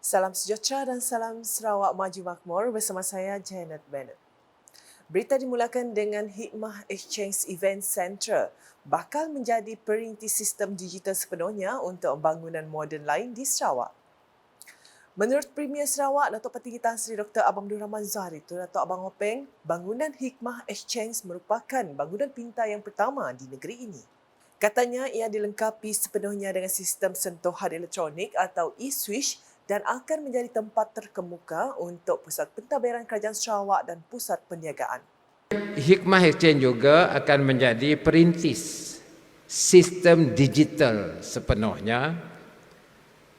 Salam sejahtera dan salam Sarawak Maju Makmur bersama saya Janet Bennett. Berita dimulakan dengan Hikmah Exchange Event Centre bakal menjadi perintis sistem digital sepenuhnya untuk bangunan moden lain di Sarawak. Menurut Premier Sarawak, Datuk Petinggi Tan Sri Dr. Abang Abdul Rahman Zahari itu Datuk Abang Openg, bangunan Hikmah Exchange merupakan bangunan pintar yang pertama di negeri ini. Katanya ia dilengkapi sepenuhnya dengan sistem sentuhan elektronik atau e-switch dan akan menjadi tempat terkemuka untuk pusat pentadbiran Kerajaan Sarawak dan pusat perniagaan. Hikmah Exchange juga akan menjadi perintis sistem digital sepenuhnya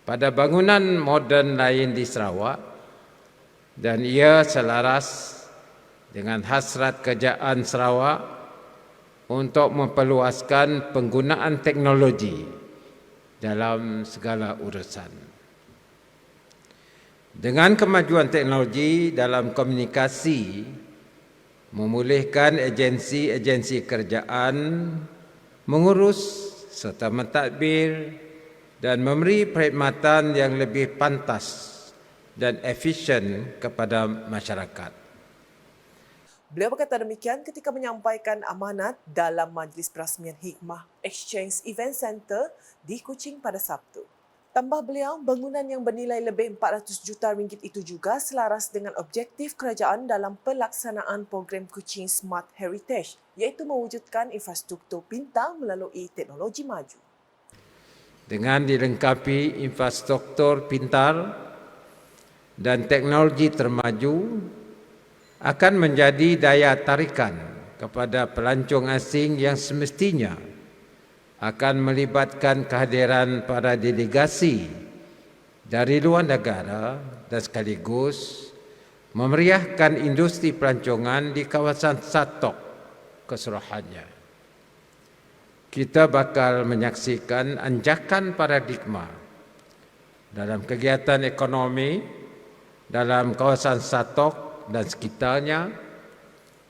pada bangunan moden lain di Sarawak dan ia selaras dengan hasrat kerajaan Sarawak untuk memperluaskan penggunaan teknologi dalam segala urusan. Dengan kemajuan teknologi dalam komunikasi, memulihkan agensi-agensi kerajaan mengurus serta mentadbir dan memberi perkhidmatan yang lebih pantas dan efisien kepada masyarakat. Beliau berkata demikian ketika menyampaikan amanat dalam majlis perasmian Hikmah Exchange Event Centre di Kuching pada Sabtu. Tambah beliau, bangunan yang bernilai lebih 400 juta ringgit itu juga selaras dengan objektif kerajaan dalam pelaksanaan program Kuching Smart Heritage, iaitu mewujudkan infrastruktur pintar melalui teknologi maju. Dengan dilengkapi infrastruktur pintar dan teknologi termaju, akan menjadi daya tarikan kepada pelancong asing yang semestinya akan melibatkan kehadiran para delegasi dari luar negara dan sekaligus memeriahkan industri pelancongan di kawasan Satok keseluruhannya. Kita bakal menyaksikan anjakan paradigma dalam kegiatan ekonomi dalam kawasan Satok dan sekitarnya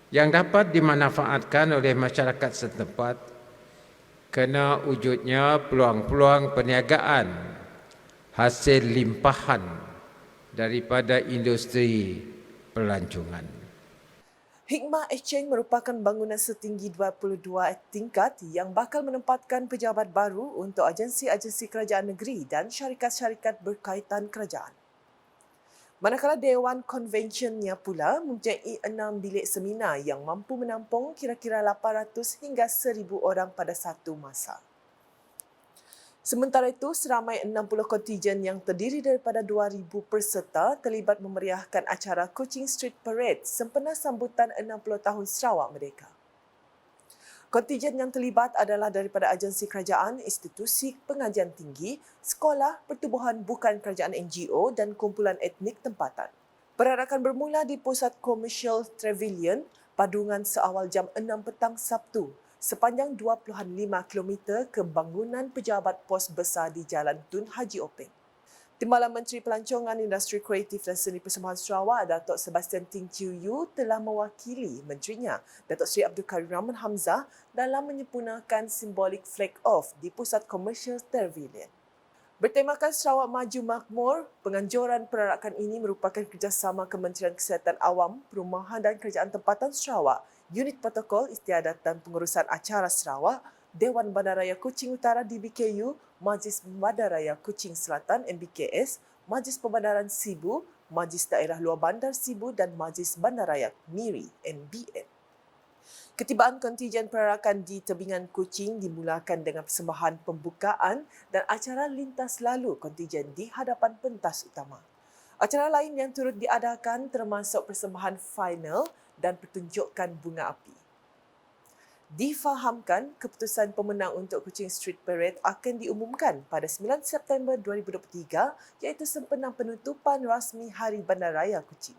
yang dapat dimanfaatkan oleh masyarakat setempat kerana wujudnya peluang-peluang perniagaan hasil limpahan daripada industri pelancongan. Hikmah Exchange merupakan bangunan setinggi 22 tingkat yang bakal menempatkan pejabat baru untuk agensi-agensi kerajaan negeri dan syarikat-syarikat berkaitan kerajaan. Manakala Dewan Konvensyennya pula mempunyai 6 bilik seminar yang mampu menampung kira-kira 800 hingga 1,000 orang pada satu masa. Sementara itu, seramai 60 kontijen yang terdiri daripada 2,000 peserta terlibat memeriahkan acara Kuching Street Parade sempena sambutan 60 tahun Sarawak Merdeka. Kontijen yang terlibat adalah daripada agensi kerajaan, institusi pengajian tinggi, sekolah, pertubuhan bukan kerajaan NGO dan kumpulan etnik tempatan. Perarakan bermula di Pusat Komersial Trevilian, Padungan seawal jam 6 petang Sabtu, sepanjang 25 km ke bangunan pejabat pos besar di Jalan Tun Haji Openg. Timbalan Menteri Pelancongan, Industri Kreatif dan Seni Persembahan Sarawak, Datuk Sebastian Ting Chiu Yu telah mewakili menterinya, Datuk Seri Abdul Karim Rahman Hamzah, dalam menyempurnakan simbolik flag off di Pusat Komersial Trevilian. Bertemakan Sarawak Maju Makmur, penganjuran perarakan ini merupakan kerjasama Kementerian Kesihatan Awam, Perumahan dan Kerajaan Tempatan Sarawak, Unit Protokol Istiadat dan Pengurusan Acara Sarawak, Dewan Bandaraya Kuching Utara DBKU, Majlis Bandaraya Kuching Selatan MBKS, Majlis Pembandaran Sibu, Majlis Daerah Luar Bandar Sibu dan Majlis Bandaraya Miri MBN. Ketibaan kontijen perarakan di tebingan Kuching dimulakan dengan persembahan pembukaan dan acara lintas lalu kontijen di hadapan pentas utama. Acara lain yang turut diadakan termasuk persembahan final dan pertunjukan bunga api. Difahamkan, keputusan pemenang untuk Kuching Street Parade akan diumumkan pada 9 September 2023 iaitu sempena penutupan rasmi Hari Bandaraya Kuching.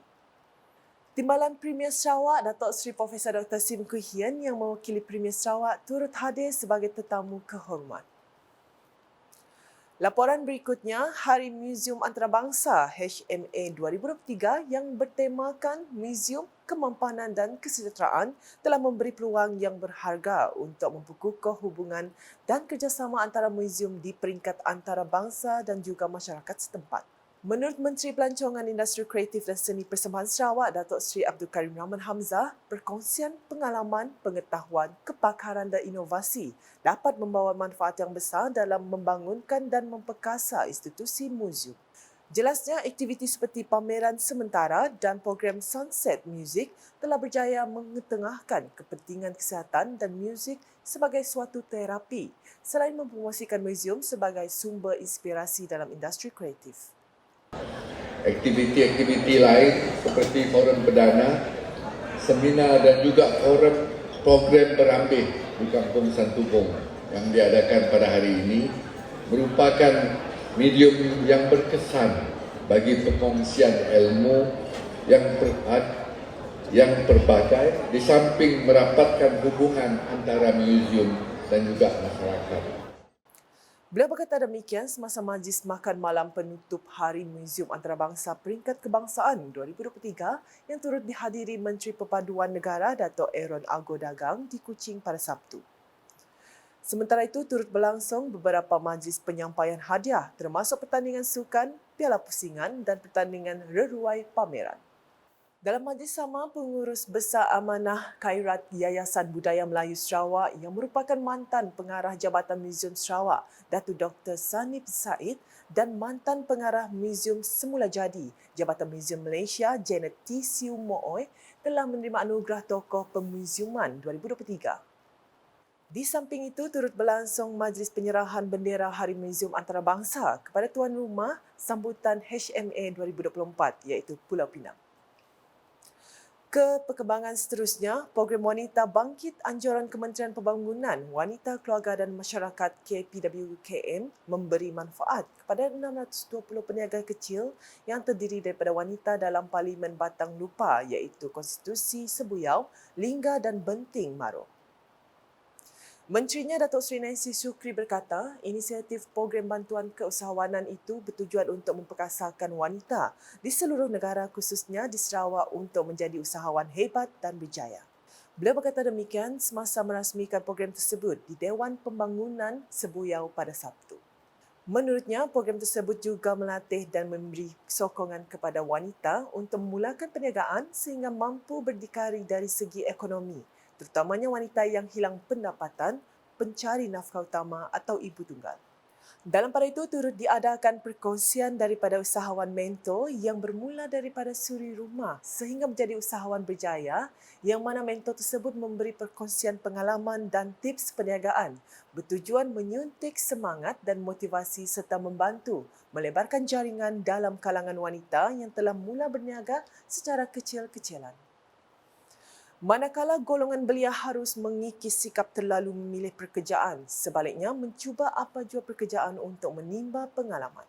Timbalan Premier Sarawak, Datuk Seri Profesor Dr. Sim Kui Hian yang mewakili Premier Sarawak turut hadir sebagai tetamu kehormat. Laporan berikutnya, Hari Muzium Antarabangsa HMA 2023 yang bertemakan Muzium Kemampanan dan Kesejahteraan telah memberi peluang yang berharga untuk memperkukuh hubungan dan kerjasama antara muzium di peringkat antarabangsa dan juga masyarakat setempat. Menurut Menteri Pelancongan Industri Kreatif dan Seni Persembahan Sarawak, Datuk Seri Abdul Karim Rahman Hamzah, perkongsian pengalaman, pengetahuan, kepakaran dan inovasi dapat membawa manfaat yang besar dalam membangunkan dan memperkasa institusi muzium. Jelasnya, aktiviti seperti pameran sementara dan program Sunset Music telah berjaya mengetengahkan kepentingan kesihatan dan muzik sebagai suatu terapi, selain mempromosikan muzium sebagai sumber inspirasi dalam industri kreatif. Aktiviti-aktiviti lain seperti forum perdana, seminar dan juga forum program berambih di Kampung Santubong yang diadakan pada hari ini merupakan medium yang berkesan bagi perkongsian ilmu yang berbagai di samping merapatkan hubungan antara muzium dan juga masyarakat. Beliau berkata demikian semasa majlis makan malam penutup Hari Muzium Antarabangsa Peringkat Kebangsaan 2023 yang turut dihadiri Menteri Perpaduan Negara Dato' Aaron Argo Dagang di Kuching pada Sabtu. Sementara itu, turut berlangsung beberapa majlis penyampaian hadiah termasuk pertandingan sukan, piala pusingan dan pertandingan reruai pameran. Dalam majlis sama, Pengurus Besar Amanah Khairat Yayasan Budaya Melayu Sarawak yang merupakan mantan pengarah Jabatan Muzium Sarawak, Datuk Dr. Sanib Said dan mantan pengarah Muzium Semula Jadi, Jabatan Muzium Malaysia, Janet T. Siu Mooy telah menerima anugerah Tokoh Pemuziuman 2023. Di samping itu, turut berlangsung majlis penyerahan bendera Hari Muzium Antarabangsa kepada tuan rumah sambutan HMA 2024 iaitu Pulau Pinang. Ke perkembangan seterusnya, program Wanita Bangkit Anjuran Kementerian Pembangunan, Wanita, Keluarga dan Masyarakat KPWKM memberi manfaat kepada 620 peniaga kecil yang terdiri daripada wanita dalam Parlimen Batang Lupa iaitu Konstitusi Sebuyau, Lingga dan Benting Maro. Menterinya Datuk Seri Nancy Sukri berkata, inisiatif program bantuan keusahawanan itu bertujuan untuk memperkasakan wanita di seluruh negara khususnya di Sarawak untuk menjadi usahawan hebat dan berjaya. Beliau berkata demikian semasa merasmikan program tersebut di Dewan Pembangunan Sebuyau pada Sabtu. Menurutnya, program tersebut juga melatih dan memberi sokongan kepada wanita untuk memulakan perniagaan sehingga mampu berdikari dari segi ekonomi, terutamanya wanita yang hilang pendapatan, pencari nafkah utama atau ibu tunggal. Dalam pada itu, turut diadakan perkongsian daripada usahawan mentor yang bermula daripada suri rumah sehingga menjadi usahawan berjaya yang mana mentor tersebut memberi perkongsian pengalaman dan tips perniagaan bertujuan menyuntik semangat dan motivasi serta membantu melebarkan jaringan dalam kalangan wanita yang telah mula berniaga secara kecil-kecilan. Manakala golongan belia harus mengikis sikap terlalu memilih pekerjaan, sebaliknya mencuba apa jua pekerjaan untuk menimba pengalaman.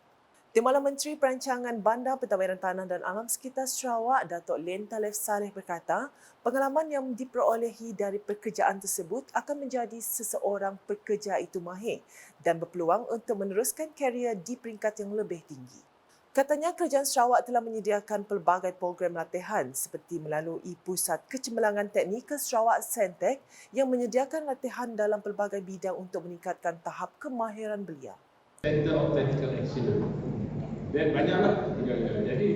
Timbalan Menteri Perancangan Bandar, Pentadbiran Tanah dan Alam Sekitar Sarawak, Datuk Len Talef Saleh berkata, pengalaman yang diperolehi dari pekerjaan tersebut akan menjadi seseorang pekerja itu mahir dan berpeluang untuk meneruskan karier di peringkat yang lebih tinggi. Katanya kerajaan Sarawak telah menyediakan pelbagai program latihan seperti melalui Pusat Kecemerlangan Teknikal Sarawak Sentek yang menyediakan latihan dalam pelbagai bidang untuk meningkatkan tahap kemahiran belia. Center of Technical Excellence. Dan banyaklah. Jadi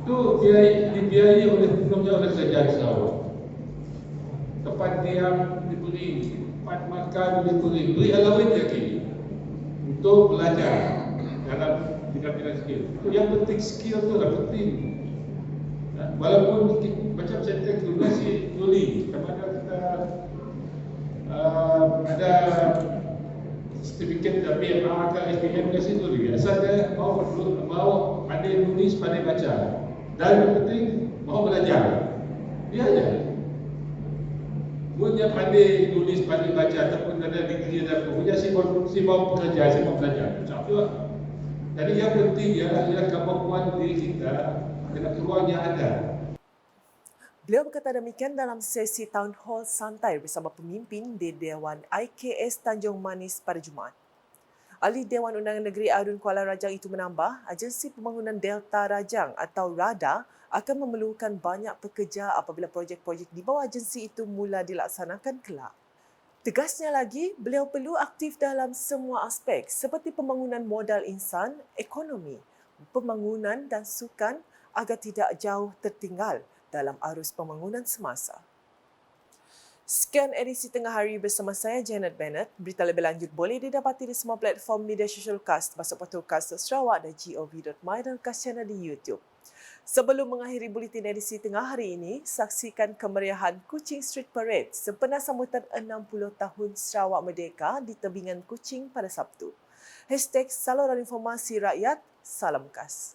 itu dibiayai oleh kerajaan Sarawak. Tempat diam diberi, tempat makan diberi, beri allowance lagi untuk belajar dalam bidang-bidang skill. Yang penting skill tu dah penting. Walaupun macam sentek tu masih tuli, kepada kita ada sertifikat BMA ke SPM ke situ lagi. Asal dia mau pandai tulis, pandai baca. Dan yang penting mau belajar. Dia aja. Punya pandai tulis, pandai baca ataupun ada degree ada punya si mau bekerja, si mau belajar. Macam jadi yang penting ialah kemampuan diri kita kena peluang yang ada. Beliau berkata demikian dalam sesi town hall santai bersama pemimpin di Dewan IKS Tanjung Manis pada Jumaat. Ahli Dewan Undangan Negeri Arun Kuala Rajang itu menambah, Agensi Pembangunan Delta Rajang atau RADA akan memerlukan banyak pekerja apabila projek-projek di bawah agensi itu mula dilaksanakan kelak. Tegasnya lagi, beliau perlu aktif dalam semua aspek seperti pembangunan modal insan, ekonomi, pembangunan dan sukan agar tidak jauh tertinggal dalam arus pembangunan semasa. Sekian edisi Tengah Hari bersama saya, Janet Bennett. Berita lebih lanjut boleh didapati di semua platform media sosial KAS, masuk portal KAS.Sarawak dan gov.my dan KAS channel di YouTube. Sebelum mengakhiri buletin edisi Tengah Hari ini, saksikan kemeriahan Kuching Street Parade sempena sambutan 60 tahun Sarawak Merdeka di tebingan Kuching pada Sabtu. #Saluran Informasi Rakyat, Salam KAS.